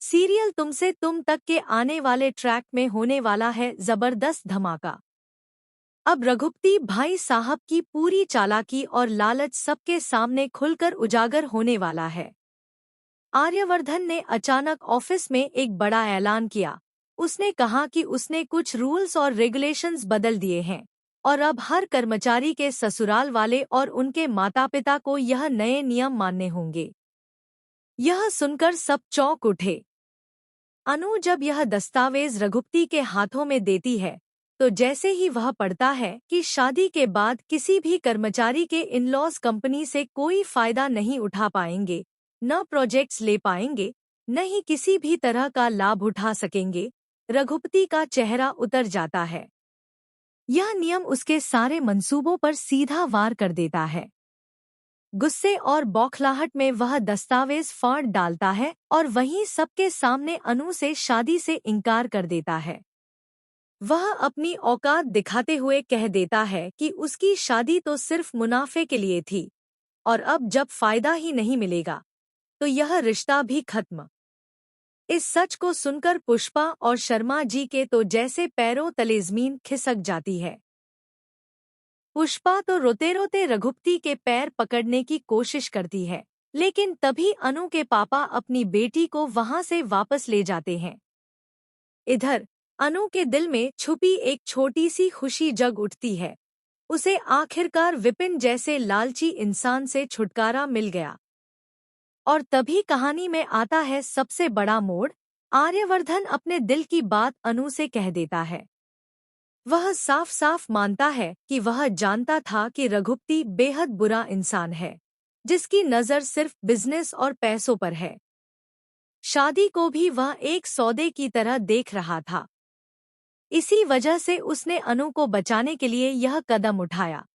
Serial तुमसे तुम तक के आने वाले ट्रैक में होने वाला है जबरदस्त धमाका। अब रघुपति भाई साहब की पूरी चालाकी और लालच सबके सामने खुलकर उजागर होने वाला है। आर्यवर्धन ने अचानक ऑफिस में एक बड़ा ऐलान किया। उसने कहा कि उसने कुछ रूल्स और रेगुलेशंस बदल दिए हैं और अब हर कर्मचारी के ससुराल वाले और उनके माता पिता को यह नए नियम मानने होंगे। यह सुनकर सब चौंक उठे। अनु जब यह दस्तावेज रघुपति के हाथों में देती है तो जैसे ही वह पढ़ता है कि शादी के बाद किसी भी कर्मचारी के इन-लॉज कंपनी से कोई फायदा नहीं उठा पाएंगे, न प्रोजेक्ट्स ले पाएंगे, न ही किसी भी तरह का लाभ उठा सकेंगे, रघुपति का चेहरा उतर जाता है। यह नियम उसके सारे मंसूबों पर सीधा वार कर देता है। गुस्से और बौखलाहट में वह दस्तावेज फाड़ डालता है और वहीं सबके सामने अनु से शादी से इनकार कर देता है। वह अपनी औकात दिखाते हुए कह देता है कि उसकी शादी तो सिर्फ मुनाफे के लिए थी और अब जब फायदा ही नहीं मिलेगा तो यह रिश्ता भी खत्म। इस सच को सुनकर पुष्पा और शर्मा जी के तो जैसे पैरों तले जमीन खिसक जाती है। पुष्पा तो रोते रोते रघुपति के पैर पकड़ने की कोशिश करती है, लेकिन तभी अनु के पापा अपनी बेटी को वहां से वापस ले जाते हैं। इधर अनु के दिल में छुपी एक छोटी सी खुशी जग उठती है। उसे आखिरकार विपिन जैसे लालची इंसान से छुटकारा मिल गया। और तभी कहानी में आता है सबसे बड़ा मोड़। आर्यवर्धन अपने दिल की बात अनु से कह देता है। वह साफ साफ मानता है कि वह जानता था कि रघुपति बेहद बुरा इंसान है, जिसकी नज़र सिर्फ बिजनेस और पैसों पर है। शादी को भी वह एक सौदे की तरह देख रहा था। इसी वजह से उसने अनु को बचाने के लिए यह कदम उठाया।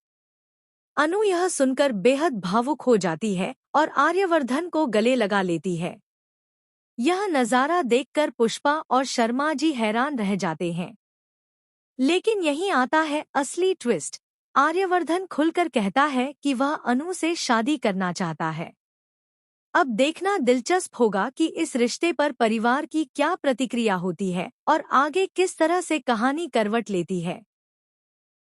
अनु यह सुनकर बेहद भावुक हो जाती है और आर्यवर्धन को गले लगा लेती है। यह नज़ारा देखकर पुष्पा और शर्मा जी हैरान रह जाते हैं। लेकिन यहीं आता है असली ट्विस्ट। आर्यवर्धन खुलकर कहता है कि वह अनु से शादी करना चाहता है। अब देखना दिलचस्प होगा कि इस रिश्ते पर परिवार की क्या प्रतिक्रिया होती है और आगे किस तरह से कहानी करवट लेती है।